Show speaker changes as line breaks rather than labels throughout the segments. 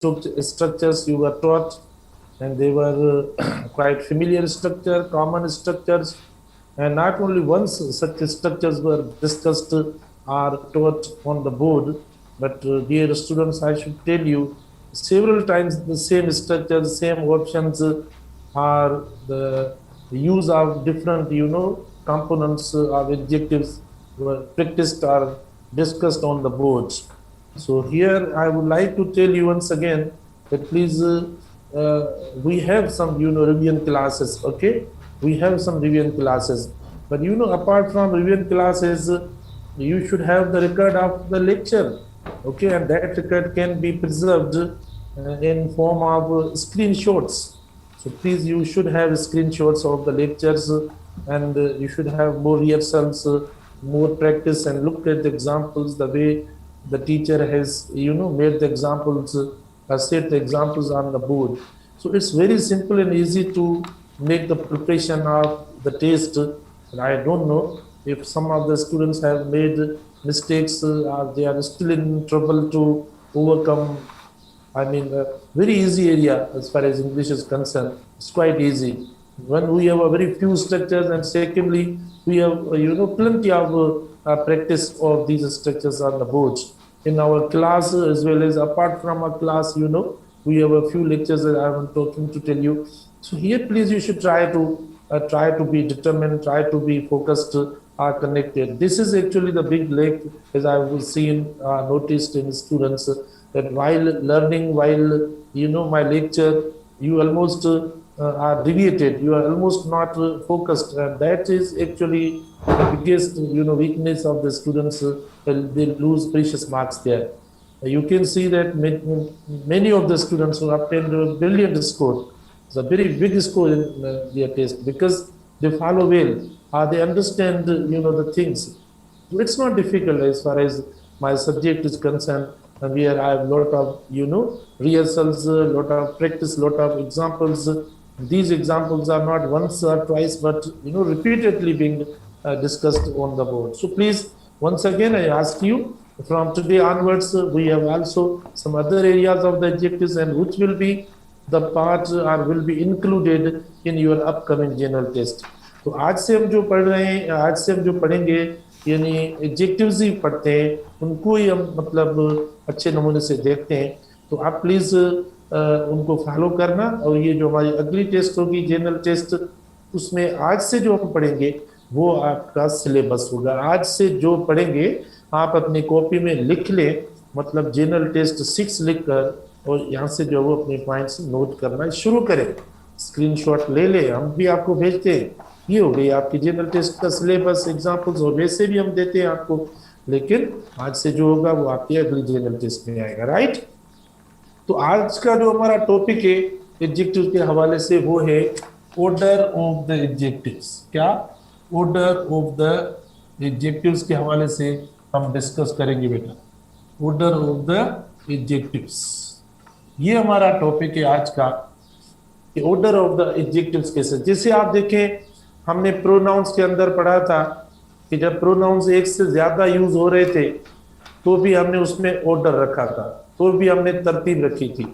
structures you were taught, and they were quite familiar structure, common structures, and not only once such structures were discussed or taught on the board, but dear students, I should tell you, several times the same structures, same options are the use of different, components of adjectives were practiced or discussed on the boards. So here I would like to tell you once again that please, we have some, revision classes, okay? We have some revision classes. But, apart from revision classes, you should have the record of the lecture, okay? And that record can be preserved in form of screenshots. So please, you should have screenshots of the lectures, and you should have more rehearsals, more practice, and look at the examples, the way the teacher has, made the examples, set the examples on the board. So it's very simple and easy to make the preparation of the test. I don't know if some of the students have made mistakes or they are still in trouble to overcome. I mean, very easy area as far as English is concerned. It's quite easy. When we have a very few structures, and secondly, we have, plenty of practice of these structures on the boards. In our class, as well as apart from our class, we have a few lectures that I am talking to tell you. So here, please, you should try to be determined, try to be focused, connected. This is actually the big lack, as I have seen, noticed in students, that while learning, while my lecture, you almost are deviated. You are almost not focused, and that is actually the biggest weakness of the students. They lose precious marks there. You can see that many of the students who obtained a brilliant score, it's a very big score in their test, because they follow well, they understand the things. It's not difficult as far as my subject is concerned, and where I have a lot of rehearsals, a lot of practice, lot of examples. These examples are not once or twice, but repeatedly being discussed on the board. So please, once again, I ask you, from today onwards, we have also some other areas of the adjectives, and which will be the part or will be included in your upcoming general test. तो आज से हम जो पढ़ रहे हैं, आज से हम जो पढ़ेंगे, यानी एडजेक्टिव्स ही पढ़ते हैं, उनको ही हम मतलब अच्छे नमूने से देखते हैं. तो आप प्लीज उनको फॉलो करना, और ये जो हमारी अगली टेस्ट होगी, जनरल टेस्ट, उसमें आज से जो हम पढ़ेंगे वो आपका सिलेबस होगा. आज से जो पढ़ेंगे आप अपनी कॉपी में लिख लें, मतलब जनरल टेस्ट 6 लिख कर, और यहाँ से जो वो अपने पॉइंट्स नोट करना शुरू करें. स्क्रीनशॉट ले ले, हम भी आपको भेजते हैं. ये हो गई आपकी जनरल टेस्ट का सिलेबस, एग्जाम्पल्स, और वैसे भी हम देते हैं आपको, लेकिन आज से जो होगा वो आपकी अगली जनरल टेस्ट में आएगा. राइट. तो आज का जो हमारा टॉपिक है एडजेक्टिव के हवाले से, वो है ऑर्डर ऑफ द एडजेक्टिव्स. क्या? ऑर्डर ऑफ द एडजेक्टिव्स के हवाले से हम डिस्कस करेंगे बेटा. ऑर्डर ऑफ द एडजेक्टिव्स, ये हमारा टॉपिक है आज का, कि ऑर्डर ऑफ द एडजेक्टिव्स कैसे. जैसे आप देखें, हमने प्रोनाउंस के अंदर पढ़ा था कि जब प्रोनाउंस एक से ज्यादा यूज हो रहे थे तो भी हमने उसमें ऑर्डर रखा था, तो भी हमने तरतीब रखी थी.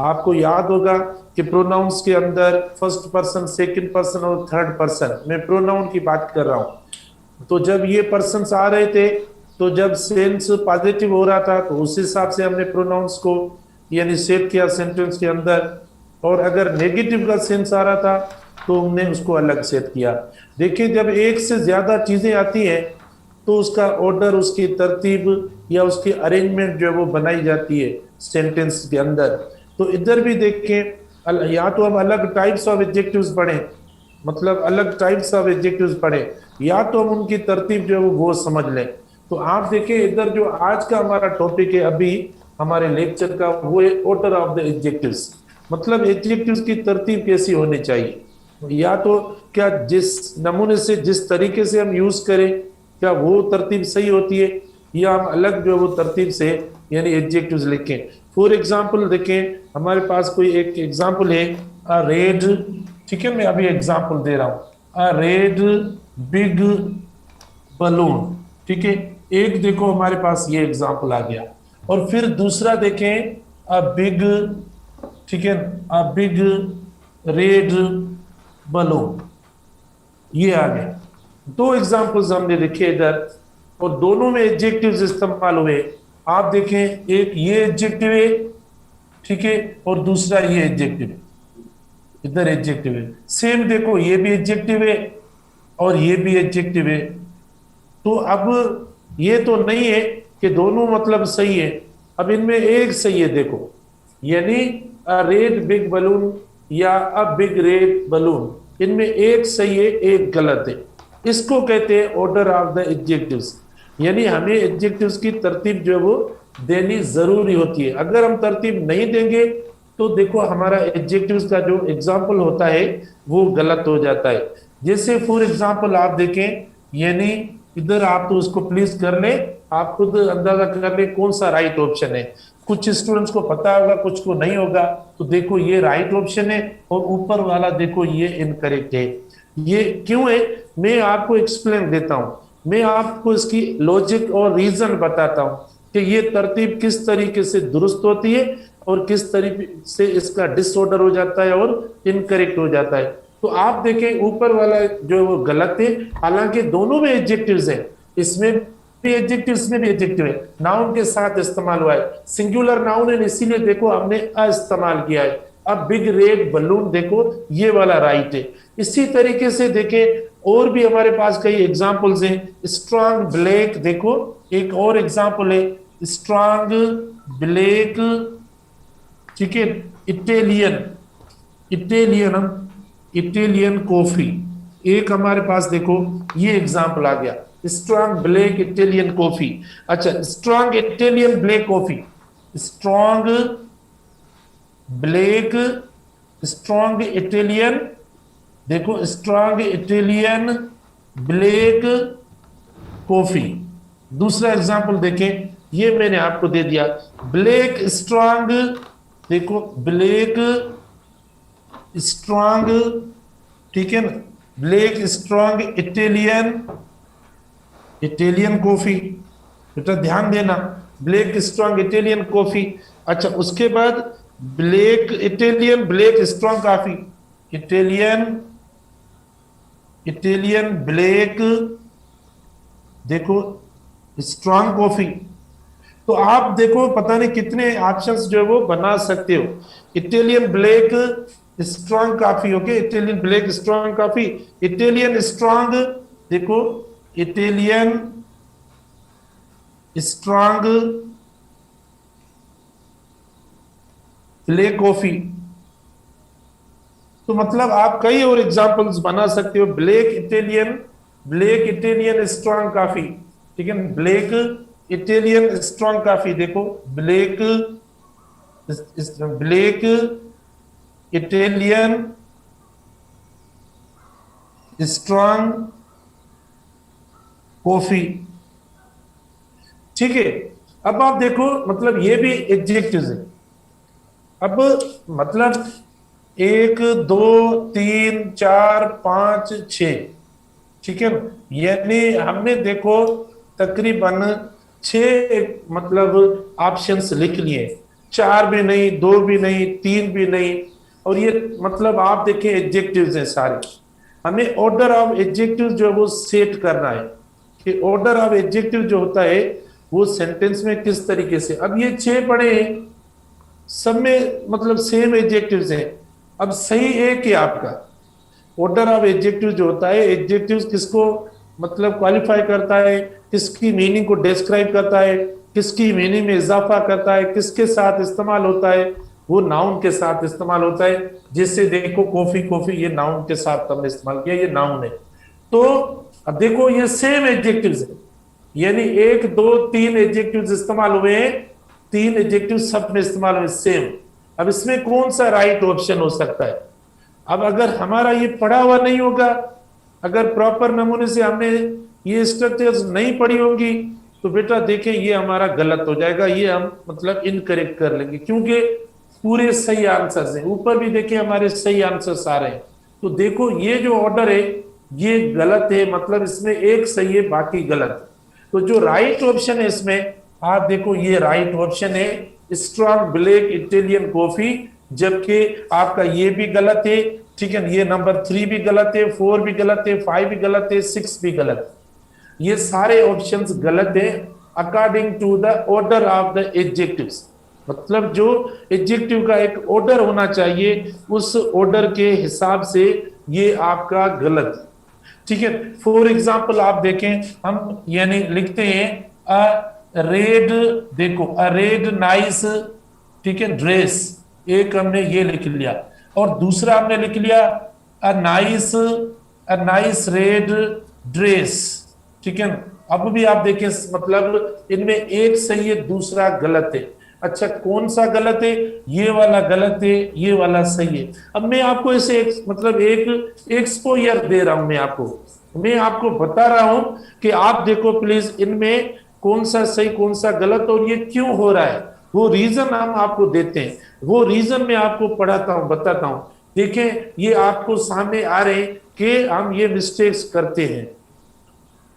आपको याद होगा कि प्रोनाउंस के अंदर फर्स्ट पर्सन, सेकंड पर्सन और थर्ड पर्सन, मैं प्रोनाउन की बात कर रहा हूं. तो जब ये पर्सन्स आ रहे थे, तो जब सेंस पॉजिटिव हो रहा था, तो उस हिसाब से हमने प्रोनाउंस को यानी सेट किया सेंटेंस के अंदर, और अगर नेगेटिव का सेंस आ रहा था तो हमने उसको अलग सेट किया. देखिए, जब एक से ज्यादा चीजें आती हैं तो उसका ऑर्डर, उसकी तरतीब या उसकी अरेंजमेंट जो है वो बनाई जाती है सेंटेंस के अंदर. तो इधर भी देखें, या तो हम अलग टाइप्स ऑफ एडजेक्टिव्स पढ़ें, मतलब अलग टाइप्स ऑफ एडजेक्टिव्स पढ़ें, या तो हम उनकी तरतीब जो है वो समझ लें. तो आप देखें, इधर जो आज का हमारा टॉपिक है अभी हमारे लेक्चर का, वो है ऑर्डर ऑफ द एडजेक्टिव्स. मतलब एडजेक्टिव्स की तरतीब कैसी होनी चाहिए, या तो क्या जिस नमूने से, जिस तरीके से हम यूज करें, क्या वो तरतीब सही होती है, या हम अलग जो वो तरतीब से यानी एडजेक्टिव्स लिखें. फॉर एग्जांपल देखें, हमारे पास कोई एक एग्जांपल है, अ रेड, ठीक है, मैं अभी एग्जांपल दे रहा हूं, अ रेड बिग बलून. ठीक है, एक देखो हमारे पास ये एग्जांपल आ गया. और फिर दूसरा देखें, अ बिग, ठीक है, अ बिग रेड बलून। ये आ गया। दो एग्जांपल्स हमने लिखे इधर, और दोनों में एडजेक्टिव्स इस्तेमाल हुए। आप देखें, एक ये एडजेक्टिव है, ठीक है, और दूसरा ये एडजेक्टिव है, इधर एडजेक्टिव है। सेम देखो, ये भी एडजेक्टिव है और ये भी एडजेक्टिव है। तो अब ये तो नहीं है कि दोनों मतलब सही है, अब इनमें एक सही है देखो, यानी अ रेड बिग बलून या अ बिग रेड बलून, इनमें एक सही है एक गलत है। इसको कहते हैं ऑर्डर ऑफ द एडजेक्टिव्स। यानी हमें एडजेक्टिव्स की तरतीब जो है वो देनी जरूरी होती है। अगर हम तरतीब नहीं देंगे तो देखो हमारा एडजेक्टिव्स का जो एग्जाम्पल होता है वो गलत हो जाता है। जैसे फॉर एग्जाम्पल आप देखें, यानी इधर आप तो उसको प्लीज कर ले, आप खुद अंदाजा कर ले कौन सा राइट ऑप्शन है। कुछ स्टूडेंट्स को पता होगा, कुछ को नहीं होगा। तो देखो ये राइट ऑप्शन है और ऊपर वाला देखो ये इनकरेक्ट है। ये क्यों है, मैं आपको एक्सप्लेन देता हूं। मैं आपको इसकी लॉजिक और रीजन बताता हूं कि ये तरतीब किस तरीके से दुरुस्त होती है और किस तरीके से इसका डिसऑर्डर हो जाता है और इनकरेक्ट हो जाता है। तो आप देखें ऊपर वाला जो है वो गलत है, हालांकि दोनों में एडजेक्टिव्स है। इसमें भी एडजेक्टिव, इसमें भी एडजेक्टिव है, नाउन के साथ इस्तेमाल हुआ है, सिंगुलर नाउन है, इसीलिए देखो हमने अ इस्तेमाल किया है। अब बिग रेड बलून देखो ये वाला राइट है। इसी तरीके से देखें और भी हमारे पास कई एग्जांपल्स हैं। स्ट्रांग ब्लैक देखो, एक और एग्जांपल है, स्ट्रांग ब्लैक, ठीक है, इटालियन, इटालियन, इटालियन कॉफी। एक हमारे पास देखो ये एग्जांपल आ गया, स्ट्रांग ब्लैक इटालियन कॉफी। अच्छा, strong Italian black coffee, strong black, strong Italian, देखो स्ट्रांग इटालियन ब्लैक कॉफी। दूसरा एग्जांपल देखें, ये मैंने आपको दे दिया, ब्लैक स्ट्रांग, देखो ब्लैक स्ट्रांग, ठीक है ना, black strong Italian, Italian coffee. बेटा ध्यान देना, ब्लैक स्ट्रांग इटालियन कॉफी। अच्छा, उसके बाद black Italian black strong coffee, Italian, Italian black, देखो स्ट्रांग कॉफी। तो आप देखो पता नहीं कितने ऑप्शंस जो है वो बना सकते हो। Italian black strong coffee, okay, Italian black strong coffee, Italian strong, देखो इटालियन स्ट्रांग ब्लैक कॉफी। तो मतलब आप कई और एग्जांपल्स बना सकते हो, black Italian, black Italian strong coffee, ठीक है, ब्लैक इटालियन स्ट्रांग कॉफी, देखो black, black Italian strong coffee, ठीक है। अब आप देखो मतलब ये भी एडजेक्टिव्स है। अब मतलब एक दो तीन चार पांच छ, ठीक है ना, यानी हमने देखो तकरीबन छह मतलब ऑप्शंस लिख लिए, चार भी नहीं, दो भी नहीं, तीन भी नहीं, और ये मतलब आप देखें एडजेक्टिव्स हैं सारे। हमें ऑर्डर ऑफ एडजेक्टिव जो है वो सेट करना है कि ऑर्डर ऑफ एडजेक्टिव जो होता है वो सेंटेंस में किस तरीके से। अब ये छह पढ़े हैं, सब में मतलब सेम एडजेक्टिव्स हैं। अब सही एक है आपका। ऑर्डर ऑफ एडजेक्टिव जो होता है, एडजेक्टिव किसको मतलब क्वालिफाई करता है, किसकी मीनिंग को डिस्क्राइब करता है, किसकी मीनिंग में इजाफा करता है, किसके साथ इस्तेमाल होता है, वो नाउन के साथ इस्तेमाल होता है। जिससे देखो कॉफी, कॉफी ये नाउन के साथ हमने इस्तेमाल किया, ये नाउन है। तो अब देखो ये सेम एडजेक्टिव्स है, यानी एक दो तीन एडजेक्टिव्स इस्तेमाल हुए हैं, तीन एडजेक्टिव सब में इस्तेमाल हुए सेम। अब इसमें कौन सा राइट ऑप्शन हो सकता है। अब अगर हमारा ये पढ़ा हुआ नहीं होगा, अगर प्रॉपर नमूने से हमने ये स्ट्रक्चर्स नहीं पढ़ी होंगी, तो बेटा देखें ये हमारा गलत हो जाएगा, ये हम मतलब इनकरेक्ट कर लेंगे, क्योंकि पूरे सही आंसर्स हैं। ऊपर भी देखिए हमारे सही आंसर्स आ रहे हैं। तो देखो ये जो ऑर्डर है ये गलत है, मतलब इसमें एक सही है बाकी गलत। तो जो राइट ऑप्शन है इसमें, आप देखो ये राइट ऑप्शन है, स्ट्रॉन्ग ब्लैक इटालियन कॉफी, जबकि आपका ये भी गलत है, ठीक है। ये नंबर 3 भी गलत है, 4 भी गलत है, 5 भी गलत है, 6 भी गलत है। ये सारे ऑप्शंस गलत है according to the order of the adjectives. मतलब जो एडजेक्टिव का एक ऑर्डर होना चाहिए, उस ऑर्डर के हिसाब से ये आपका गलत है, ठीक है। फॉर एग्जाम्पल आप देखें, हम यानी लिखते हैं अ रेड, देखो अ रेड नाइस, ठीक है, ड्रेस, एक हमने ये लिख लिया, और दूसरा हमने लिख लिया अ नाइस रेड ड्रेस, ठीक है। अब भी आप देखें, मतलब इनमें एक सही है, दूसरा गलत है। अच्छा, कौन सा गलत है? ये वाला गलत है, ये वाला सही है। अब मैं आपको इसे एक मतलब एक एक्सपोजर दे रहा हूं, मैं आपको बता रहा हूं कि आप देखो प्लीज, इनमें कौन सा सही कौन सा गलत और ये क्यों हो रहा है, वो रीजन हम आपको देते हैं, वो रीजन मैं आपको पढ़ाता हूं, बताता हूं। देखें, ये आपको सामने आ रहे हैं कि हम ये मिस्टेक्स करते हैं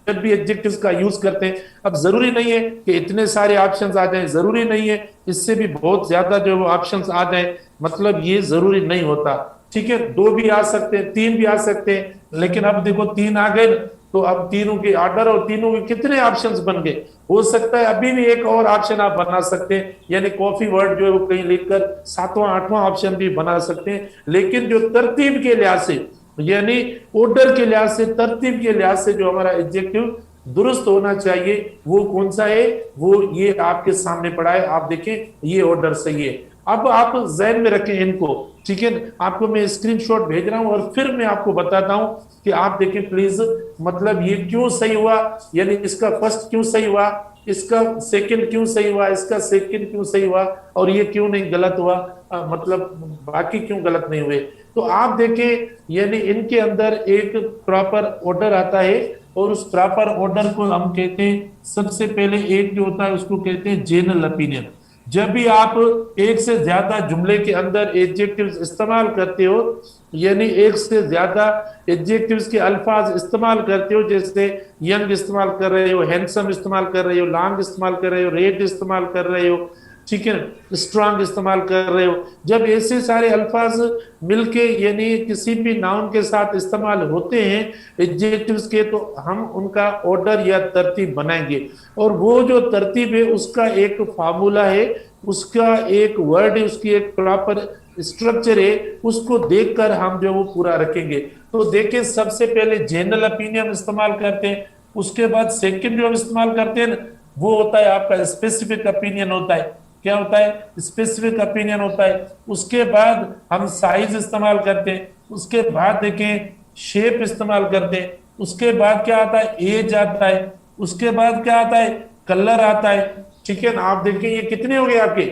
जब भी एडजेक्टिव्स का यूज करते हैं। अब जरूरी नहीं है कि इतने सारे ऑप्शंस आ जाएं, जरूरी नहीं है इससे भी बहुत ज्यादा जो ऑप्शंस आ जाएं, मतलब ये जरूरी नहीं होता, ठीक है। 2 भी आ सकते हैं, 3 भी आ सकते हैं, लेकिन अब देखो 3 आ गए, तो अब तीनों के ऑर्डर और तीनों के कितने ऑप्शंस बन गए। हो सकता है अभी भी एक और ऑप्शन आप बना सकते हैं, यानी कॉफी वर्ड जो है वो कहीं लिखकर 7वां 8वां ऑप्शन भी बना सकते हैं। लेकिन जो तरतीब के लिहाज से, यानी ऑर्डर के लिहाज से, तरतीब के लिहाज से जो हमारा एडजेक्टिव दुरुस्त होना चाहिए, वो कौन सा है, वो ये आपके सामने पड़ा है, आप देखें ये ऑर्डर सही है। अब आप जहन में रखें इनको, ठीक है। आपको मैं स्क्रीनशॉट भेज रहा हूं और फिर मैं आपको बताता हूं कि आप देखें प्लीज, मतलब ये क्यों सही हुआ, यानी इसका फर्स्ट क्यों सही हुआ, इसका सेकंड क्यों सही हुआ, इसका सेकंड क्यों सही हुआ, और ये क्यों नहीं गलत हुआ, मतलब बाकी क्यों गलत नहीं हुए। तो आप देखें, यानी इनके अंदर एक प्रॉपर ऑर्डर आता है, और उस प्रॉपर ऑर्डर को हम कहते हैं, सबसे पहले एक जो होता है उसको कहते हैं जनरल ओपिनियन। जब भी आप एक से ज्यादा जुमले के अंदर एडजेक्टिव्स इस्तेमाल करते हो, यानी एक से ज्यादा एडजेक्टिव्स के अल्फाज इस्तेमाल करते हो, जैसे यंग इस्तेमाल कर रहे हो, हैंडसम इस्तेमाल कर रहे हो, लॉन्ग इस्तेमाल कर रहे हो, रेड इस्तेमाल कर रहे हो, ठीक है, स्ट्रांग इस्तेमाल कर रहे हो, जब ऐसे सारे अल्फाज मिलके यानी किसी भी नाउन के साथ इस्तेमाल होते हैं एडजेक्टिव्स के, तो हम उनका ऑर्डर या तरतीब बनाएंगे, और वो जो तरतीब है उसका एक फार्मूला है, उसका एक वर्ड है, उसकी एक प्रॉपर स्ट्रक्चर है, उसको देखकर हम जो वो पूरा रखेंगे। तो देखें, सबसे पहले जनरल ओपिनियन इस्तेमाल करते हैं, उसके बाद सेकंड जो हम इस्तेमाल करते हैं वो होता है आपका स्पेसिफिक ओपिनियन होता है। क्या होता है? स्पेसिफिक ओपिनियन होता है। उसके बाद हम साइज इस्तेमाल करते हैं, उसके बाद देखें शेप इस्तेमाल करते हैं, उसके बाद क्या आता है? एज आता है, उसके बाद क्या आता है? कलर आता है, ठीक है ना। आप देखें ये कितने हो गए आपके,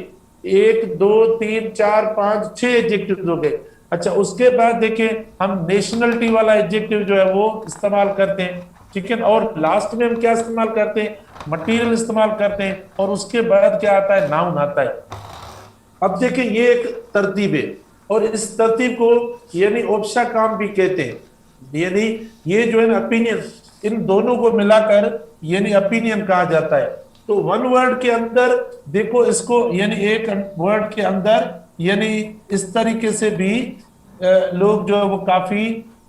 1 2 3 4 5 6 एडजेक्टिव हो गए। अच्छा, उसके बाद देखें हम नेशनलिटी वाला एडजेक्टिव जो है वो इस्तेमाल करते हैं, ठीक है। और लास्ट में हम क्या इस्तेमाल करते हैं? मटेरियल इस्तेमाल करते हैं, और उसके बाद क्या आता है? नाउन आता है। अब देखिए ये एक तरतीब है, और इस तरतीब को यानी ओप्शा काम भी कहते हैं, यानी ये जो है ना ओपिनियन, इन दोनों को मिलाकर यानी ओपिनियन कहा जाता है। तो वन वर्ड के अंदर देखो इसको, यानी एक वर्ड के अंदर यानी इस तरीके से भी लोग जो है वो काफी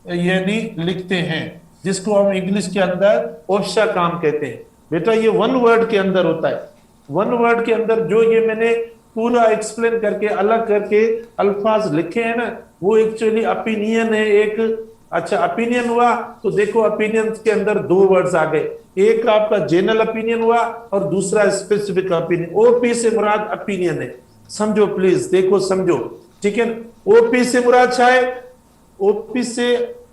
यानी लिखते हैं, जिसको हम इंग्लिश के अंदर ओप्शा काम कहते हैं। बेटा ये वन वर्ड के अंदर होता है, वन वर्ड के अंदर जो ये मैंने पूरा एक्सप्लेन करके अलग करके अल्फाज लिखे हैं ना, वो एक्चुअली ओपिनियन है एक। अच्छा, ओपिनियन हुआ तो देखो ओपिनियन के अंदर 2 वर्ड्स आ गए, एक आपका जनरल ओपिनियन हुआ और दूसरा स्पेसिफिक ओपिनियन। ओपी से मुराद ओपिनियन है, समझो प्लीज, देखो समझो, ठीक है। ओपी से मुराद क्या है? ओपी से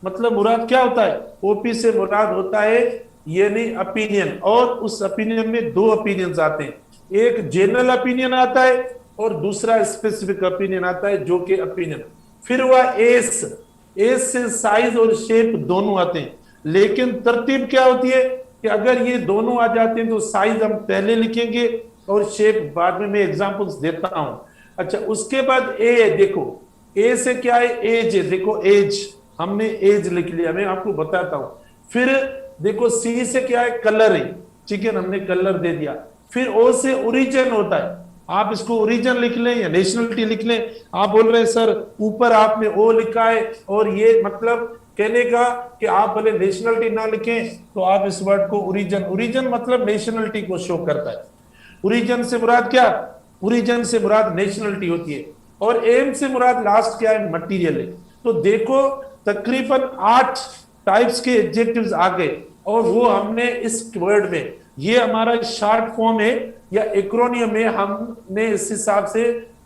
मतलब मुराद क्या होता है? ओपी से मुराद होता है यानी ओपिनियन, और उस ओपिनियन में 2 ओपिनियंस आते हैं, एक जनरल ओपिनियन आता है और दूसरा स्पेसिफिक ओपिनियन आता है, जो कि ओपिनियन। फिर हुआ एस, एस से साइज और शेप दोनों आते हैं, लेकिन तरतीब क्या होती है कि अगर ये दोनों आ जाते हैं तो साइज हम पहले लिखेंगे और शेप बाद में। मैं एग्जांपल्स देता हूं। अच्छा, उसके बाद ए, देखो ए से क्या है? एज है, देखो एज, हमने एज लिख लिया, मैं आपको बताता हूं। फिर देखो सी से क्या है? कलर है, ठीक है, हमने कलर दे दिया। फिर ओ से ओरिजिन होता है, आप इसको ओरिजिन लिख लें या नेशनलिटी लिख लें। आप बोल रहे हैं सर ऊपर आपने ओ लिखा है, और ये मतलब कहने का कि आप भले नेशनलिटी ना लिखें तो आप इस वर्ड को ओरिजिन, ओरिजिन मतलब नेशनलिटी को शो करता है। ओरिजिन से मुराद क्या, ओरिजिन से मुराद नेशनलिटी होती है, और एम से मुराद लास्ट क्या है, मटीरियल है। तो देखो तकरीबन 8 टाइप्स के एडजेक्टिव्स आ गए, और वो हमने इस वर्ड में, ये हमारा शॉर्ट फॉर्म है या एक्रोनियम में, हमने इस हिसाब से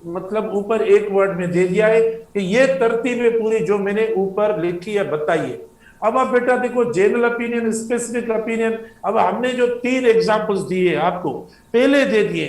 मतलब ऊपर एक वर्ड में दे दिया है कि ये तरतीब है पूरी जो मैंने ऊपर लिखी है बताई है। अब आप बेटा देखो जनरल ओपिनियन, स्पेसिफिक ओपिनियन, अब हमने जो 3 एग्जांपल्स दिए आपको पहले दे दिए,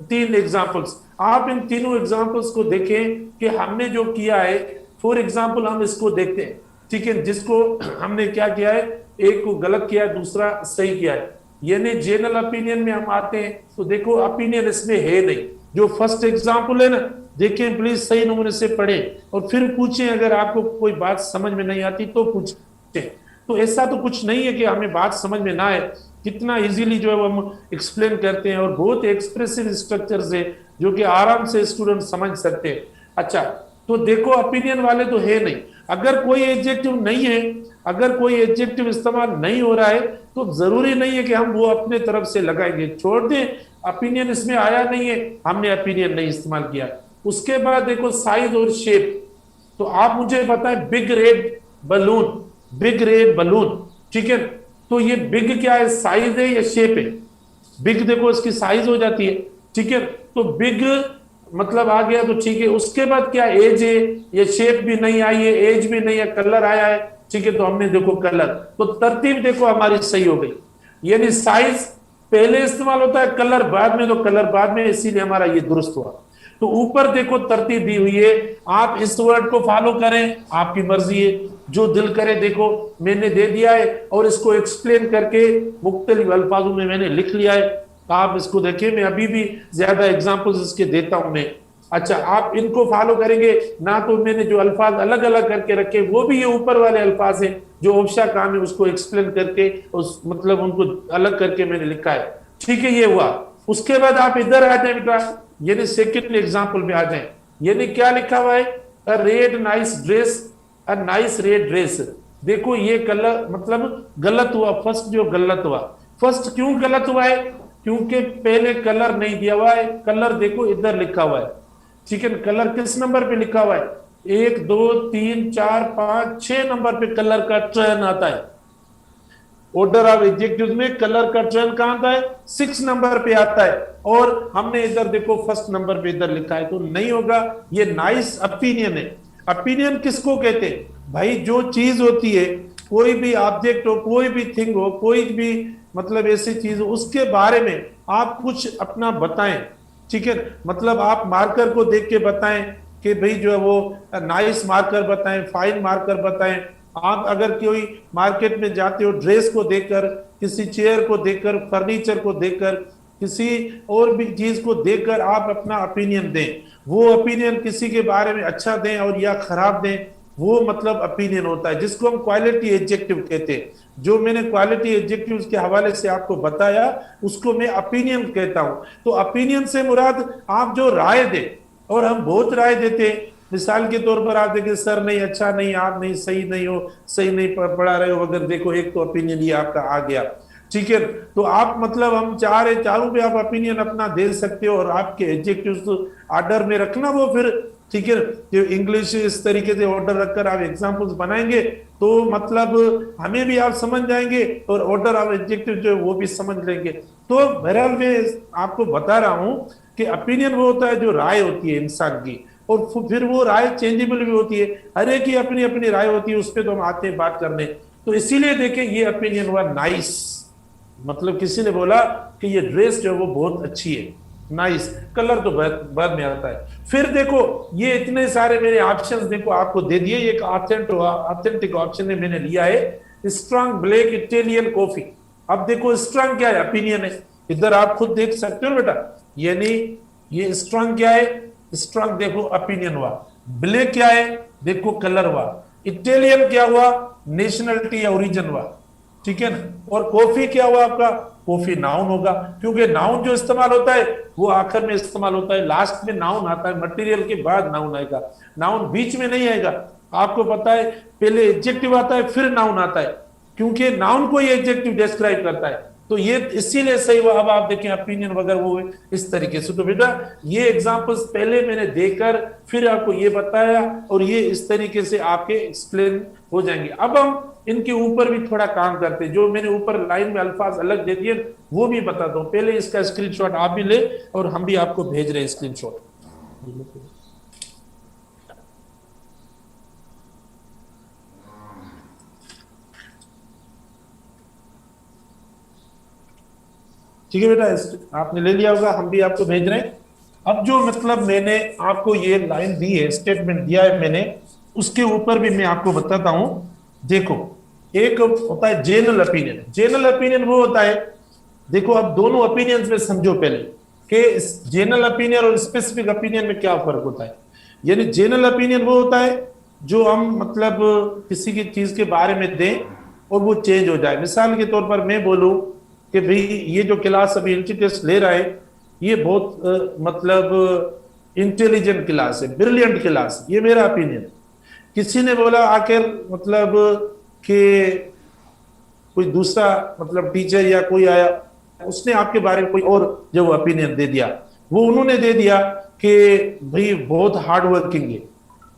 3 एग्जांपल्स, आप इन तीनों एग्जांपल्स को देखें कि हमने जो किया है। फॉर एग्जांपल हम इसको देखते हैं, ठीक है, जिसको हमने क्या किया है, एक को गलत किया है, दूसरा सही किया है। यानी जनरल ओपिनियन में हम आते हैं तो देखो ओपिनियन इसमें है नहीं। जो फर्स्ट एग्जांपल है ना, देखें प्लीज सही नमूने से पढ़ें और फिर पूछें, अगर आपको कोई बात समझ में नहीं आती तो पूछें। तो ऐसा तो कुछ नहीं है कि हमें बात समझ में ना आए, कितना इजीली जो है वो हम एक्सप्लेन करते हैं, और बहुत एक्सप्रेसिव स्ट्रक्चर है जो कि आराम से स्टूडेंट समझ सकते हैं। अच्छा, तो देखो ओपिनियन वाले तो है नहीं। अगर कोई एडजेक्टिव नहीं है, अगर कोई एडजेक्टिव इस्तेमाल नहीं हो रहा है तो जरूरी नहीं है कि हम वो अपने तरफ से लगाएंगे, छोड़ दें, ओपिनियन इसमें आया नहीं है, हमने ओपिनियन नहीं इस्तेमाल किया। उसके बाद देखो साइज और शेप, तो आप मुझे बताएं big red balloon, big red balloon, ठीक है, तो ये बिग क्या है, साइज है या शेप है? बिग देखो इसकी साइज हो जाती है, ठीक है, तो बिग मतलब आ गया तो ठीक है। उसके बाद क्या, एज है, ये शेप भी नहीं आई है, एज भी नहीं है, कलर आया है, ठीक है, तो हमने देखो कलर, तो तरतीब देखो हमारी सही हो गई। यानी साइज पहले इस्तेमाल होता है, कलर बाद में, तो कलर बाद में, इसीलिए हमारा ये दुरुस्त हुआ। तो ऊपर देखो तरतीब दी हुई है, आप इस वर्ड को फॉलो करें, आपकी मर्जी है, जो दिल करे। देखो मैंने दे दिया है और इसको एक्सप्लेन करके मुख्तलिफ अल्फाजों में मैंने लिख लिया है, आप इसको देखिए, मैं अभी भी ज्यादा एग्जांपल्स इसके देता हूं मैं। अच्छा, आप इनको फॉलो करेंगे ना, तो मैंने जो अल्फाज अलग अलग करके रखे वो भी ये ऊपर वाले अल्फाज हैं, जो ओफशा काम है उसको एक्सप्लेन करके उस मतलब उनको अलग करके मैंने लिखा है, ठीक है, ये हुआ। उसके बाद आप इधर आ जाए बेटा, यानी सेकेंड एग्जाम्पल में आ जाए। यानी क्या लिखा हुआ है, a red nice dress, a nice red dress. देखो ये कलर मतलब गलत हुआ, फर्स्ट जो गलत हुआ, फर्स्ट क्यों गलत हुआ है, क्योंकि पहले कलर नहीं दिया हुआ है। कलर देखो इधर लिखा हुआ है, ठीक है, कलर किस नंबर पे लिखा हुआ है, 1 2 3 4 5 6 नंबर पे कलर का चयन आता है। ऑर्डर ऑफ एडजेक्टिव्स में कलर का चयन कहां आता है, 6 नंबर पे आता है, और हमने इधर देखो फर्स्ट नंबर पे इधर लिखा है, तो नहीं होगा। ये नाइस ओपिनियन है। ओपिनियन किसको कहते हैं भाई, जो चीज होती है, कोई भी ऑब्जेक्ट हो, कोई भी थिंग हो, कोई भी मतलब ऐसी चीज हो, उसके बारे में आप कुछ अपना बताएं, ठीक है, मतलब आप मार्कर को देख के बताएं कि भाई जो है वो नाइस मार्कर बताएं, फाइन मार्कर बताएं। आप अगर कोई मार्केट में जाते हो, ड्रेस को देखकर, किसी चेयर को देखकर, फर्नीचर को देखकर, किसी और भी चीज को देखकर आप अपना ओपिनियन दें। वो ओपिनियन किसी के बारे में अच्छा दें और या खराब दें, वो मतलब ओपिनियन होता है, जिसको हम क्वालिटी एडजेक्टिव कहते हैं। जो मैंने क्वालिटी एडजेक्टिव के हवाले से आपको बताया उसको मैं ओपिनियन कहता हूं। तो ओपिनियन से मुराद आप जो राय दें, और हम बहुत राय देते हैं। मिसाल के तौर पर आप देखिए, सर नहीं, अच्छा नहीं, आप नहीं, सही नहीं हो, सही नहीं पढ़ा रहे हो, अगर देखो एक तो ओपिनियन ये आपका आ गया, ठीक है। तो आप मतलब हम चाह रहे, चारों पे आप ओपिनियन अपना दे सकते हो, और आपके एडजेक्टिव्स तो ऑर्डर में रखना वो फिर, ठीक है, जो इंग्लिश इस तरीके से ऑर्डर रखकर आप एग्जांपल्स बनाएंगे तो मतलब हमें भी आप समझ जाएंगे, और ऑर्डर ऑफ एडजेक्टिव जो है वो भी समझ लेंगे। तो बहरहाल मैं आपको बता रहा हूं कि ओपिनियन वो होता है जो राय होती है इंसान की, और फिर वो राय चेंजेबल भी होती है, हर एक की अपनी अपनी राय होती है, उस पर तो हम आते हैं बात करने। तो इसीलिए देखें ये ओपिनियन हुआ नाइस, मतलब किसी ने बोला कि ये ड्रेस जो है वो बहुत अच्छी है, नाइस। कलर तो बाद में आता है। फिर देखो ये इतने सारे मेरे ऑप्शंस देखो आपको दे दिए। एक ऑथेंटिक ऑप्शन में मैंने लिया है स्ट्रांग ब्लैक इटालियन कॉफी। अब देखो स्ट्रांग क्या है, ओपिनियन है, इधर आप खुद देख सकते हो बेटा। यानी ये स्ट्रांग क्या है, स्ट्रांग देखो ओपिनियन हुआ। ब्लैक क्या है, देखो कलर हुआ। इटालियन क्या हुआ, नेशनलिटी या ओरिजिन हुआ। ठीक है ना। और कॉफी क्या हुआ आपका, कॉफी नाउन होगा, क्योंकि नाउन जो इस्तेमाल होता है वो आखिर में इस्तेमाल होता है, लास्ट में नाउन आता है, मटेरियल के बाद नाउन आएगा, नाउन बीच में नहीं आएगा। आपको पता है पहले एडजेक्टिव आता है फिर नाउन आता है, क्योंकि नाउन को ये एडजेक्टिव डिस्क्राइब करता है, तो ये इसीलिए सही हुआ। अब आप देखें ओपिनियन वगैरह वो इस तरीके से। तो बेटा ये एग्जांपल्स पहले मैंने देकर फिर आपको ये बताया, और ये इस तरीके से आपके एक्सप्लेन हो जाएंगे। अब हम इनके ऊपर भी थोड़ा काम करते हैं, जो मैंने ऊपर लाइन में अल्फाज अलग दे दिए वो भी बताता हूं। पहले इसका स्क्रीनशॉट आप भी ले और हम भी आपको भेज रहे हैं स्क्रीनशॉट। ठीक है बेटा, आपने ले लिया होगा, हम भी आपको भेज रहे हैं। अब जो मतलब मैंने आपको ये लाइन दी है, स्टेटमेंट दिया है मैंने, उसके ऊपर भी मैं आपको बताता हूं। देखो एक होता है जनरल ओपिनियन, जनरल ओपिनियन वो होता है, देखो अब दोनों ओपिनियंस में समझो पहले कि जनरल ओपिनियन और स्पेसिफिक ओपिनियन में क्या फर्क होता है। यानी जनरल ओपिनियन वो होता है जो हम मतलब किसी की चीज के बारे में दें और वो चेंज हो जाए। मिसाल के तौर पर मैं बोलूं कि भाई ये जो क्लास अभी इंस्टीट्यूट ले रहा है ये बहुत मतलब इंटेलिजेंट क्लास है, ब्रिलियंट क्लास, ये मेरा ओपिनियन। किसी ने बोला आखिर मतलब कि कोई दूसरा मतलब टीचर या कोई आया, उसने आपके बारे में कोई और जो ओपिनियन दे दिया, वो उन्होंने दे दिया कि भाई बहुत हार्ड वर्किंग है।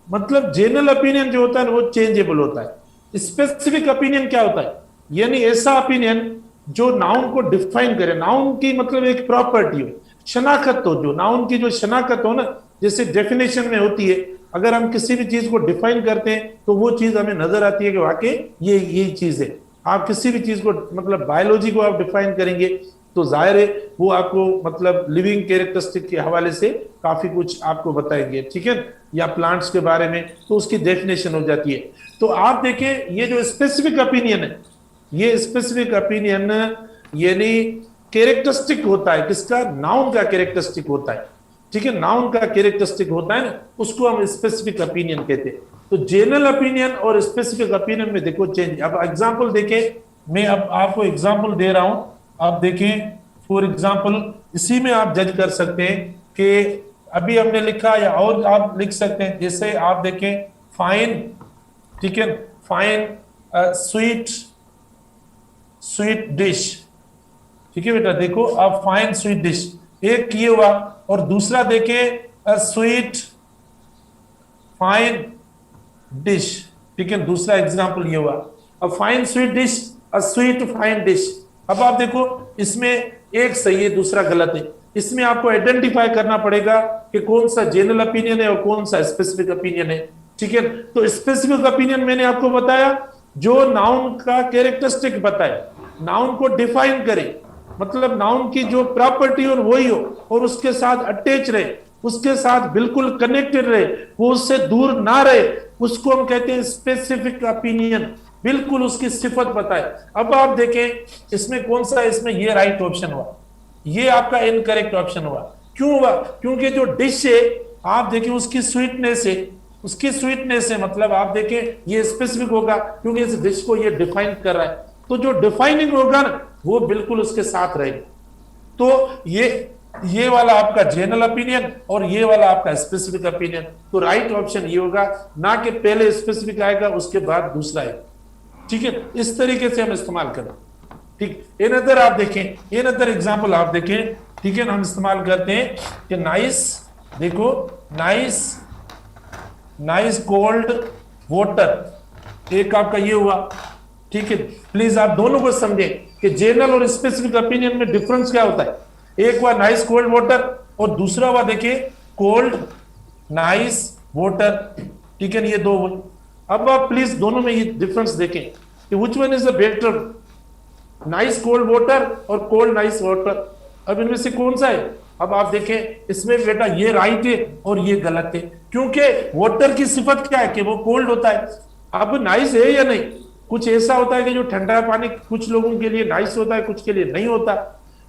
मतलब जनरल ओपिनियन जो होता है वो चेंजेबल होता है। स्पेसिफिक ओपिनियन क्या होता है, यानी ऐसा ओपिनियन जो नाउन को डिफाइन करे, नाउन की मतलब एक प्रॉपर्टी हो, शनाखत हो, जो नाउन की जो शनाखत हो ना, जैसे डेफिनेशन में होती है, अगर हम किसी भी चीज को डिफाइन करते हैं तो वो चीज हमें नजर आती है कि वाकई ये चीज है। आप किसी भी चीज को मतलब बायोलॉजी को आप डिफाइन करेंगे तो जाहिर है वो आपको मतलब लिविंग कैरेक्टरिस्टिक के हवाले से काफी कुछ आपको बताएंगे, ठीक है, या प्लांट्स के बारे में, तो उसकी डेफिनेशन हो जाती है। तो आप देखें ये जो स्पेसिफिक ओपिनियन है, ये स्पेसिफिक ओपिनियन यानी कैरेक्टरिस्टिक होता है, किसका, नाउन का कैरेक्टरिस्टिक होता है, ठीक है, नाउन का कैरेक्टरिस्टिक होता है ना, उसको हम स्पेसिफिक ओपिनियन कहते हैं। तो जनरल ओपिनियन और स्पेसिफिक ओपिनियन में देखो चेंज। अब एग्जांपल देखें, मैं अब आपको एग्जांपल दे रहा हूं, आप देखें फॉर एग्जांपल, इसी में आप जज कर सकते हैं कि अभी हमने लिखा या और आप लिख सकते हैं। जैसे आप देखें फाइन, ठीक है, फाइन स्वीट डिश, ठीक है बेटा, देखो अब फाइन स्वीट डिश, एक ये हुआ, और दूसरा देखें स्वीट फाइन डिश, ठीक है, दूसरा एग्जांपल ये हुआ। अब fine sweet dish, sweet fine dish. अब आप देखो इसमें एक सही है दूसरा गलत है, इसमें आपको आइडेंटिफाई करना पड़ेगा कि कौन सा जनरल ओपिनियन है और कौन सा स्पेसिफिक ओपिनियन है, ठीक है। तो स्पेसिफिक ओपिनियन मैंने आपको बताया जो नाउन का कैरेक्टरिस्टिक बताए, नाउन को डिफाइन करे, मतलब नाउन की जो प्रॉपर्टी और वही हो और उसके साथ अटैच रहे, उसके साथ बिल्कुल कनेक्टेड रहे, वो उससे दूर ना रहे, उसको हम कहते हैं स्पेसिफिक ओपिनियन, बिल्कुल उसकी सिफत बताए। अब आप देखें इसमें कौन सा, इसमें ये राइट ऑप्शन हुआ, ये आपका इनकरेक्ट ऑप्शन हुआ। क्यों हुआ, क्योंकि जो डिश है आप देखें उसकी स्वीटनेस है, उसकी स्वीटनेस है, मतलब आप देखें ये स्पेसिफिक होगा क्योंकि इस डिश को ये डिफाइन कर रहा है, तो जो डिफाइनिंग होगा ना वो बिल्कुल उसके साथ रहेगा। तो ये वाला आपका जनरल ओपिनियन और ये वाला आपका स्पेसिफिक ओपिनियन, तो राइट ऑप्शन ये होगा, ना कि पहले स्पेसिफिक आएगा उसके बाद दूसरा है, ठीक है। इस तरीके से हम इस्तेमाल करें, ठीक। एनदर आप देखें, एनदर एग्जांपल आप देखें, ठीक है, हम इस्तेमाल करते हैं कि नाइस, देखो नाइस कोल्ड वाटर, एक आपका ये हुआ, ठीक है। प्लीज आप दोनों को समझें कि जनरल और स्पेसिफिक ओपिनियन में डिफरेंस क्या होता है। एक हुआ नाइस कोल्ड वाटर और दूसरा हुआ देखिए कोल्ड नाइस वाटर, ठीक है, ये दो हुए। अब आप प्लीज दोनों में ये डिफरेंस देखें कि which one is the better, nice cold water और कोल्ड नाइस वाटर, अब इनमें से कौन सा है। अब आप देखें इसमें बेटा ये राइट है और ये गलत है, क्योंकि वाटर की सिफत क्या है कि वो कोल्ड होता है। अब नाइस है या नहीं, कुछ ऐसा होता है कि जो ठंडा पानी कुछ लोगों के लिए नाइस होता है, कुछ के लिए नहीं होता,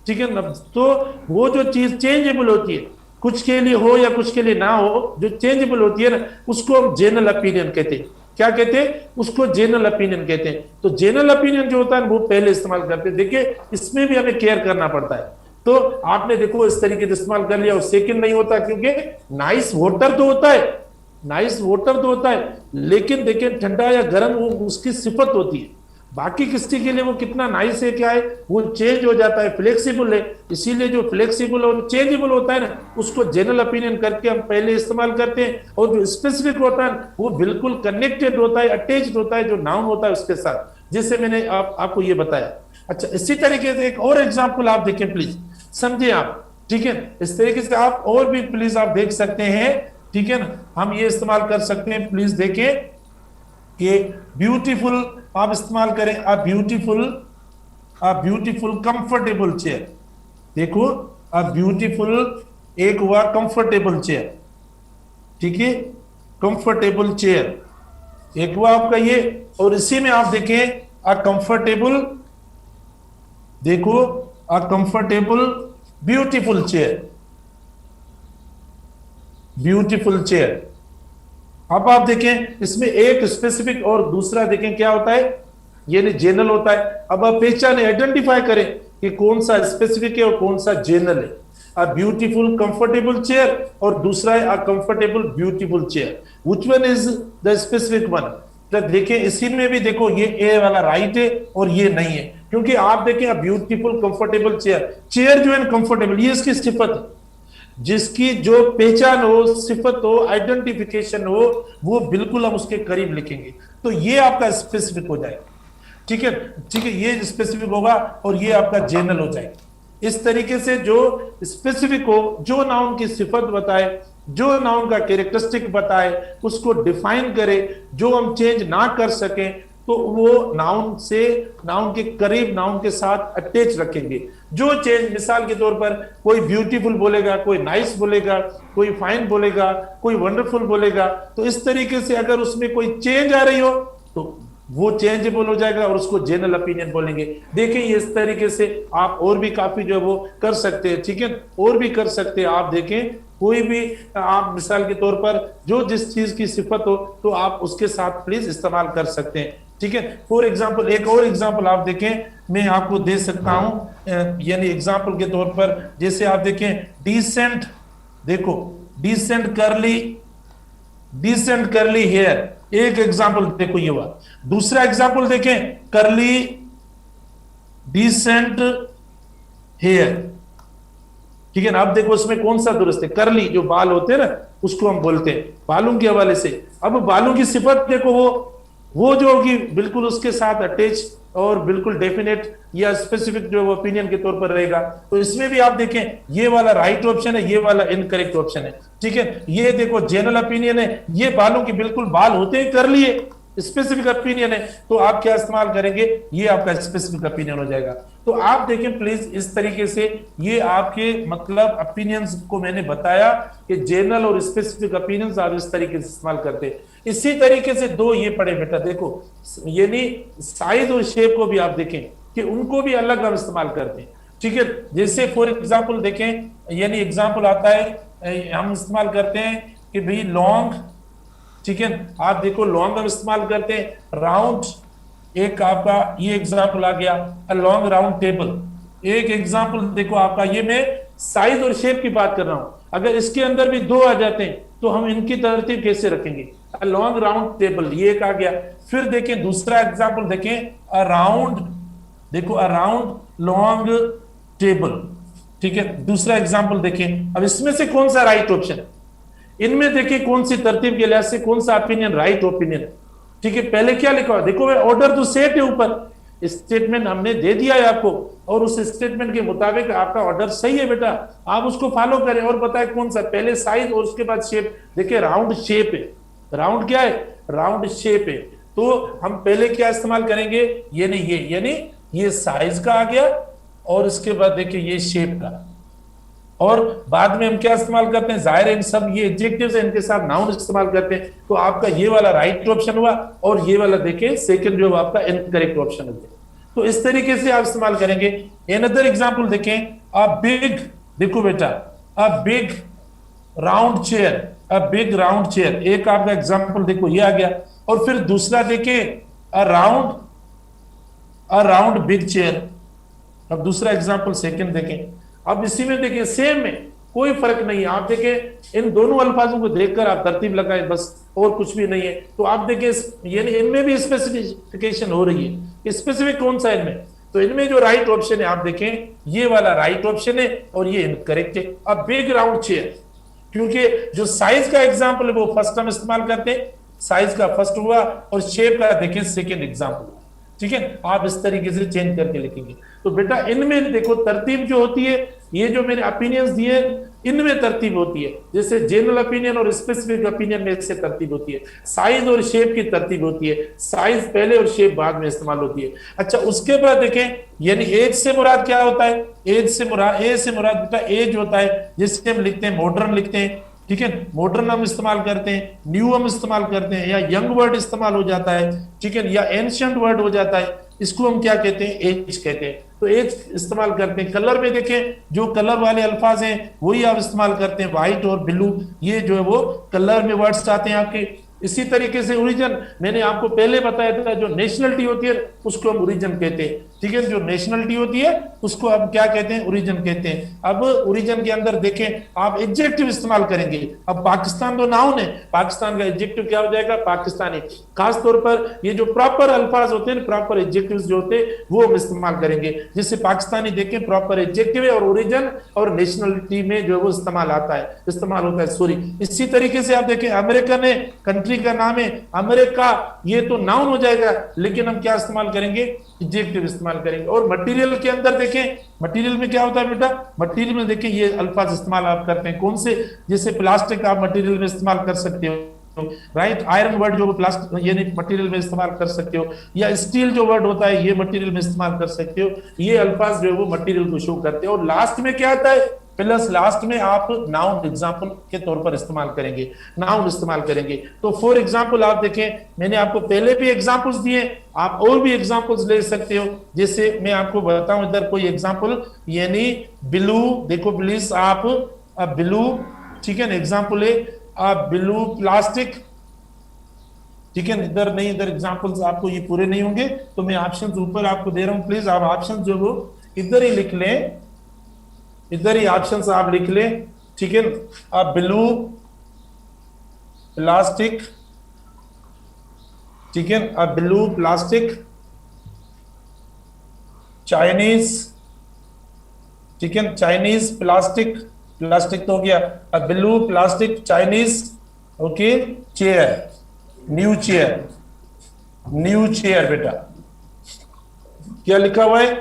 ठीक है ना। तो वो जो चीज चेंजेबल होती है, कुछ के लिए हो या कुछ के लिए ना हो, जो चेंजेबल होती है ना, उसको हम जनरल ओपिनियन कहते हैं। क्या कहते हैं उसको, जनरल ओपिनियन कहते हैं। तो जनरल ओपिनियन जो होता है वो पहले इस्तेमाल करते हैं। देखिए इसमें भी हमें केयर करना पड़ता है। तो आपने देखो इस तरीके से इस्तेमाल कर लिया और सेकंड नहीं होता, क्योंकि नाइस वोटर तो होता है, नाइस वोटर तो होता है, लेकिन देखिए ठंडा या गर्म वो उसकी सिफत होती है। बाकी किसी के लिए वो कितना नाइस है क्या है वो चेंज हो जाता है, फ्लेक्सिबल है। इसीलिए जो फ्लेक्सिबल और चेंजेबल होता है ना उसको जनरल ओपिनियन करके हम पहले इस्तेमाल करते हैं। और जो स्पेसिफिक होता है वो बिल्कुल कनेक्टेड होता है, अटैच्ड होता है जो नाउन होता है उसके साथ, जिससे मैंने आपको ये बताया। अच्छा, इसी तरीके से एक और एग्जाम्पल आप देखें प्लीज, समझे आप, ठीक है। इस तरीके से आप और भी प्लीज आप देख सकते हैं, ठीक है ना। हम ये इस्तेमाल कर सकते हैं, प्लीज देखें ये ब्यूटीफुल आप इस्तेमाल करें, अ ब्यूटीफुल कंफर्टेबल चेयर। देखो अ ब्यूटीफुल एक हुआ कंफर्टेबल चेयर, ठीक है, कंफर्टेबल चेयर एक हुआ आपका ये। और इसी में आप देखें अ कंफर्टेबल, देखो a comfortable beautiful chair, beautiful chair. अब आप देखें इसमें एक स्पेसिफिक और दूसरा देखें क्या होता है, ये नहीं जनरल होता है। अब आप पहचाने आइडेंटिफाई करें कि कौन सा स्पेसिफिक है और कौन सा जनरल है। अ ब्यूटीफुल कंफर्टेबल चेयर और दूसरा है a comfortable beautiful chair, which one is the specific one. तो देखें इसी में भी देखो ये ए वाला राइट है और ये नहीं है, क्योंकि आप देखें a beautiful comfortable chair, chair जो है कंफर्टेबल ये इसकी सिफत है, जिसकी जो पहचान हो, सिफत हो, आइडेंटिफिकेशन हो, वो बिल्कुल हम उसके करीब लिखेंगे। तो ये आपका स्पेसिफिक हो जाएगा, ठीक है, ठीक है, ये स्पेसिफिक होगा और ये आपका जनरल हो जाएगा। इस तरीके से जो स्पेसिफिक हो, जो नाउन की सिफत बताए, जो नाउन का कैरेक्टरिस्टिक बताए, उसको डिफाइन करे, जो हम चेंज ना कर सकें तो वो नाउन से, नाउन के करीब, नाउन के साथ अटैच रखेंगे। जो चेंज, मिसाल के तौर पर कोई ब्यूटीफुल बोलेगा, कोई नाइस बोलेगा, कोई फाइन बोलेगा, कोई वंडरफुल बोलेगा, तो इस तरीके से अगर उसमें कोई चेंज आ रही हो तो वो चेंजेबल हो जाएगा और उसको जनरल ओपिनियन बोलेंगे। देखिए इस तरीके से आप और भी काफी जो वो कर सकते हैं, ठीक है, और भी कर सकते हैं। आप देखें कोई भी आप मिसाल के तौर पर जो जिस चीज की सिफत हो तो आप उसके साथ प्लीज इस्तेमाल कर सकते हैं, ठीक है। फॉर एग्जाम्पल एक और एग्जाम्पल आप देखें, मैं आपको दे सकता हूं, यानी एग्जाम्पल के तौर पर जैसे आप देखें डिसेंट, देखो डिसेंट करली हेयर, एक एग्जाम्पल देखो ये हुआ। दूसरा एग्जाम्पल देखें करली डिसेंट हेयर, ठीक है ना। अब देखो इसमें कौन सा दुरुस्त है, करली जो बाल होते हैं ना उसको हम बोलते हैं बालों के हवाले से। अब बालों की सिफत देखो वो जो होगी बिल्कुल उसके साथ अटैच और बिल्कुल डेफिनेट या स्पेसिफिक जो ओपिनियन के तौर पर रहेगा। तो इसमें भी आप देखें ये वाला राइट ऑप्शन है, ये वाला इनकरेक्ट ऑप्शन है, ठीक है। ये देखो जनरल ओपिनियन है, ये बालों की बिल्कुल बाल होते हैं कर लिए, स्पेसिफिक ओपिनियन है, तो आप क्या इस्तेमाल करेंगे, ये आपका स्पेसिफिक ओपिनियन हो जाएगा। तो आप देखें प्लीज इस तरीके से ये आपके मतलब ओपिनियंस को मैंने बताया कि जनरल और स्पेसिफिक ओपिनियंस आप इस तरीके से इस्तेमाल करते हैं। इसी तरीके से दो ये पड़े बेटा, देखो यानी साइज और शेप को भी आप देखें कि उनको भी अलग हम इस्तेमाल करते हैं, ठीक है। जैसे फॉर एग्जाम्पल देखें, यानी एग्जाम्पल आता है हम इस्तेमाल करते हैं कि भाई लॉन्ग, ठीक है, आप देखो लॉन्ग हम इस्तेमाल करते हैं। राउंड एक आपका ये एग्जाम्पल आ गया, अ लॉन्ग राउंड टेबल। एक एग्जाम्पल देखो आपका, ये मैं साइज और शेप की बात कर रहा हूं, अगर इसके अंदर भी दो आ जाते हैं तो हम इनकी तरतीब कैसे रखेंगे, अ लॉन्ग राउंड टेबल, ये एक आ गया। फिर देखें दूसरा एग्जाम्पल देखें, अ राउंड, देखो अ राउंड लॉन्ग टेबल, ठीक है। दूसरा एग्जाम्पल देखें, अब इसमें से कौन सा राइट ऑप्शन है, इनमें देखिए कौन सी तरतीब के लिहाज से कौन सा ओपिनियन राइट ओपिनियन है, ठीक है। पहले क्या लिखा हुआ देखो, ऑर्डर तो सेट है, ऊपर स्टेटमेंट हमने दे दिया है आपको और उस स्टेटमेंट के मुताबिक आपका ऑर्डर सही है बेटा, आप उसको फॉलो करें और बताएं कौन सा, पहले साइज और उसके बाद शेप। देखिए राउंड शेप है, राउंड क्या है, राउंड शेप है, तो हम पहले क्या इस्तेमाल करेंगे, ये नहीं ये, यानी ये साइज का आ गया और इसके बाद देखिए ये शेप का, और बाद में हम क्या इस्तेमाल करते हैं, जाहिर है इन सब ये एडजेक्टिव्स हैं, इनके साथ नाउन इस्तेमाल करते हैं। तो आपका ये वाला राइट ऑप्शन हुआ और ये वाला देखिए सेकंड जो आपका इनकरेक्ट ऑप्शन है। तो इस तरीके से आप इस्तेमाल करेंगे। अनदर एग्जांपल देखें, अ बिग, देखो बेटा a big round chair, a big round chair, एक आपका एग्जांपल देखो ये आ गया। और फिर दूसरा देखें अराउंड बिग चेयर। अब दूसरा एग्जाम्पल सेकंड देखें, अब इसी में देखें सेम है, कोई फर्क नहीं है। आप देखें इन दोनों अल्फाजों को देखकर आप तरतीब लगाएं बस, और कुछ भी नहीं है। तो आप देखें यानी इनमें भी स्पेसिफिकेशन हो रही है। स्पेसिफिक कौन सा है इनमें? तो इनमें जो राइट ऑप्शन है आप देखें ये वाला राइट ऑप्शन है और ये इनकरेक्ट है। अब बिग राउंड चेयर, क्योंकि जो साइज का एग्जाम्पल है वो फर्स्ट हम इस्तेमाल करते हैं, साइज का फर्स्ट हुआ, और शेप का देखें सेकेंड एग्जाम्पल। ठीक है, आप इस तरीके से चेंज करके लिखेंगे। तो बेटा इनमें देखो तरतीब जो होती है, ये जो मैंने ओपिनियंस दिए इनमें तरतीब होती है। जैसे जनरल ओपिनियन और स्पेसिफिक ओपिनियन में इससे तरतीब होती है। साइज और शेप की तरतीब होती है, साइज पहले और शेप बाद में इस्तेमाल होती है। अच्छा, उसके बाद देखें यानी एज से मुराद क्या होता है? एज से मुराद बेटा एज होता है जिससे हम लिखते हैं मॉडर्न लिखते हैं। ठीक है, मॉडर्न हम इस्तेमाल करते हैं, न्यू हम इस्तेमाल करते हैं, या यंग वर्ड इस्तेमाल हो जाता है। ठीक है, या एंशिएंट वर्ड हो जाता है, इसको हम क्या कहते हैं? एज कहते हैं। तो एज इस्तेमाल करते हैं। कलर में देखें जो कलर वाले अल्फाज हैं वही आप इस्तेमाल करते हैं, व्हाइट और ब्लू, ये जो है वो कलर में वर्ड्स आते हैं आपके। इसी तरीके से ओरिजिन मैंने आपको पहले बताया था, जो नेशनलिटी होती है उसको हम ओरिजिन कहते हैं। ठीक है, जो नेशनलिटी होती है उसको हम क्या कहते हैं? ओरिजिन कहते हैं। अब ओरिजिन के अंदर देखें आप एडजेक्टिव इस्तेमाल करेंगे। अब पाकिस्तान तो नाउन है, पाकिस्तान का एडजेक्टिव क्या हो जाएगा? पाकिस्तानी। खास तौर पर ये जो प्रॉपर अल्फाज होते हैं, प्रॉपर एडजेक्टिव जो होते हैं वो हम इस्तेमाल करेंगे। जिससे पाकिस्तानी देखें प्रॉपर एडजेक्टिव है और ओरिजिन और नेशनलिटी में जो वो इस्तेमाल होता है सॉरी। इसी तरीके से आप देखें अमेरिकन है, कंट्री का नाम है अमेरिका, ये तो नाउन हो जाएगा, लेकिन हम क्या इस्तेमाल करेंगे? एडजेक्टिव इस्तेमाल करेंगे। और मटेरियल के अंदर देखें, मटेरियल में क्या होता है बेटा? मटेरियल में देखें ये अल्फाज इस्तेमाल आप करते हैं कौन से? जैसे प्लास्टिक आप मटेरियल में इस्तेमाल कर सकते हो, राइट। आयरन वर्ड जो प्लास्टिक यानी मटेरियल में इस्तेमाल कर सकते हो, या स्टील जो वर्ड होता है ये मटेरियल में इस्तेमाल कर सकते हो। ये अल्फाज जो है वो मटेरियल को शो करते हैं। और लास्ट में क्या आता है? प्लस लास्ट में आप नाउन एग्जाम्पल के तौर पर इस्तेमाल करेंगे, नाउन इस्तेमाल करेंगे। तो फॉर एग्जाम्पल आप देखें मैंने आपको पहले भी एग्जाम्पल्स दिए, आप और भी एग्जाम्पल्स ले सकते हो। जैसे मैं आपको बताऊं इधर कोई एग्जाम्पल, यानी ब्लू, देखो प्लीज आप ब्लू, ठीक है ना, एग्जाम्पल है ब्लू प्लास्टिक। ठीक है, इधर नहीं, इधर एग्जाम्पल्स आपको ये पूरे नहीं होंगे, तो मैं ऑप्शंस ऊपर आपको दे रहा हूं, प्लीज आप ऑप्शंस जो वो इधर ही लिख लें, इधर ही ऑप्शंस आप लिख लें। ठीक है, ब्लू प्लास्टिक, ठीक है, ब्लू प्लास्टिक चाइनीज, ठीक है, चाइनीज प्लास्टिक, प्लास्टिक तो हो गया, blue plastic Chinese, okay, chair, new chair, new chair. बेटा क्या लिखा हुआ है?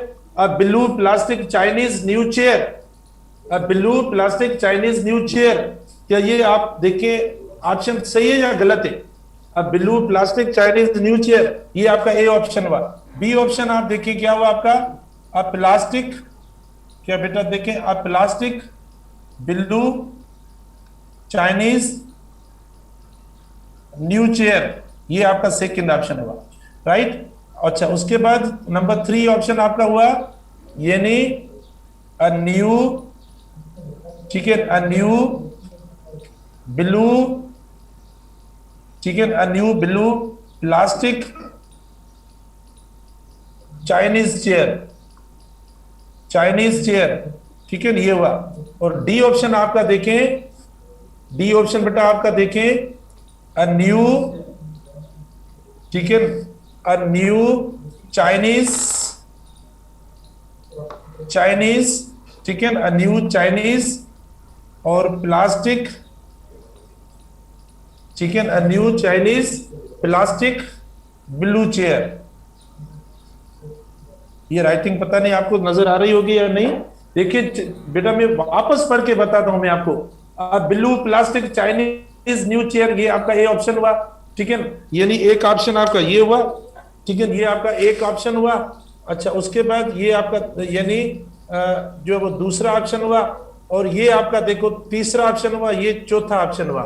Blue plastic Chinese new chair, blue plastic Chinese new chair. क्या ये आप देखें ऑप्शन सही है या गलत है? Blue plastic Chinese new chair, ये आपका ए ऑप्शन हुआ। बी ऑप्शन आप देखिए क्या हुआ आपका? प्लास्टिक, क्या बेटा देखें plastic blue Chinese new chair, ये आपका सेकंड ऑप्शन हुआ, राइट। अच्छा, उसके बाद नंबर 3 ऑप्शन आपका हुआ यानी न्यू, ठीक है, न्यू ब्लू, ठीक है, new blue plastic Chinese chair, Chinese chair, ठीक है, ये हुआ। और डी ऑप्शन आपका देखें, डी ऑप्शन बेटा आपका देखें न्यू, ठीक है, न्यू चाइनीज, चाइनीज, ठीक है, न्यू चाइनीज और प्लास्टिक, ठीक है, new Chinese plastic blue chair. ये राइटिंग पता नहीं आपको नजर आ रही होगी या नहीं। देखिए बेटा मैं वापस पढ़ के बताता हूं मैं आपको, blue plastic Chinese new chair, ये आपका ए ऑप्शन हुआ, ठीक है, यानी एक ऑप्शन आपका ये हुआ, ठीक है, ये आपका एक ऑप्शन हुआ। अच्छा, उसके बाद ये आपका यानी जो वो दूसरा ऑप्शन हुआ, और ये आपका देखो तीसरा ऑप्शन हुआ, ये चौथा ऑप्शन हुआ।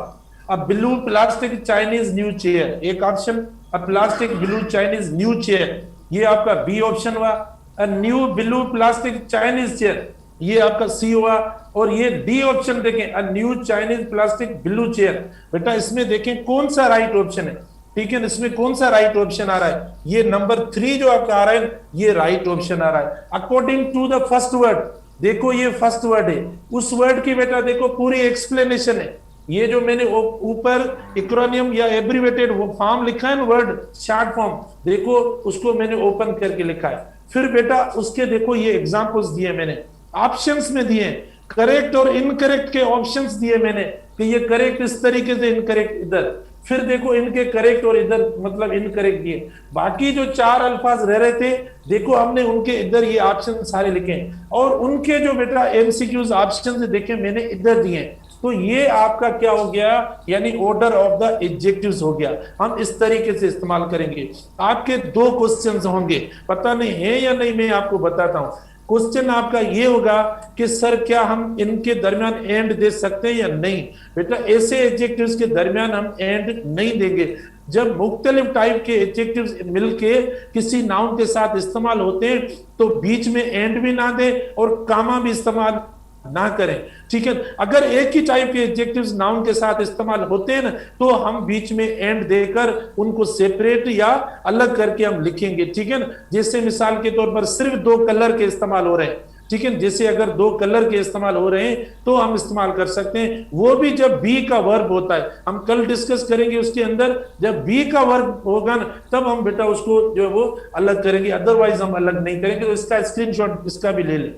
अब blue plastic Chinese new chair एक ऑप्शन, अब plastic blue Chinese new chair ये आपका बी ऑप्शन हुआ। New blue plastic Chinese chair ये आपका सी हुआ। और ये डी ऑप्शन देखें new Chinese plastic blue chair, बेटा इसमें देखें कौन सा राइट ऑप्शन है? ठीक है, इसमें कौन सा राइट ऑप्शन आ रहा है? ये नंबर 3 जो आपका आ रहा है, ये राइट ऑप्शन आ रहा है according to the first word. देखो ये फर्स्ट वर्ड है, उस वर्ड की बेटा देखो पूरी एक्सप्लेनेशन है। ये जो मैंने ऊपर एक्रोनियम या एब्रीवेटेड वो फॉर्म लिखा है ना, वर्ड शॉर्ट फॉर्म, देखो उसको मैंने ओपन करके लिखा है। फिर बेटा उसके देखो ये एग्जांपल्स दिए मैंने, ऑप्शंस में दिए, करेक्ट और इनकरेक्ट के ऑप्शंस दिए मैंने कि ये करेक्ट इस तरीके से, इनकरेक्ट इधर। फिर देखो इनके करेक्ट और इधर मतलब इनकरेक्ट दिए। बाकी जो 4 अल्फाज रह रहे थे, देखो हमने उनके इधर ये ऑप्शन सारे लिखे हैं, और उनके जो बेटा एमसीक्यूज ऑप्शन देखे मैंने इधर दिए। तो ये आपका क्या हो गया, यानी ऑर्डर ऑफ द एडजेक्टिव्स हो गया। हम इस तरीके से इस्तेमाल करेंगे। आपके 2 क्वेश्चंस होंगे, पता नहीं है या नहीं, मैं आपको बताता हूं। क्वेश्चन आपका ये होगा कि सर क्या हम इनके दरमियान एंड दे सकते हैं या नहीं? बेटा ऐसे एडजेक्टिव्स के दरमियान हम एंड नहीं देंगे। जब मुख्तलिफ टाइप के एडजेक्टिव्स मिलके किसी नाउन के साथ इस्तेमाल होते हैं तो बीच में एंड भी ना दें और कामा भी इस्तेमाल ना करें, ठीक है। अगर एक ही टाइप के एडजेक्टिव्स नाउन के साथ इस्तेमाल होते हैं ना, तो हम बीच में एंड देकर उनको सेपरेट या अलग करके हम लिखेंगे, ठीक है ना। जैसे मिसाल के तौर पर सिर्फ 2 कलर के इस्तेमाल हो रहे हैं, ठीक है, जैसे अगर 2 कलर के इस्तेमाल हो रहे हैं तो हम इस्तेमाल कर सकते हैं, वो भी जब बी का वर्ब होता है। हम कल डिस्कस करेंगे उसके अंदर, जब बी का वर्ब होगा ना तब हम बेटा उसको जो है वो अलग करेंगे, अदरवाइज हम अलग नहीं करेंगे। तो इसका स्क्रीनशॉट इसका भी ले लें।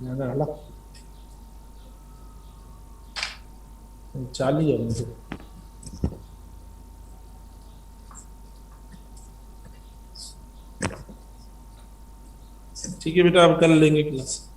अलग 40 है मुझे। ठीक है बेटा, अब कर लेंगे क्लास।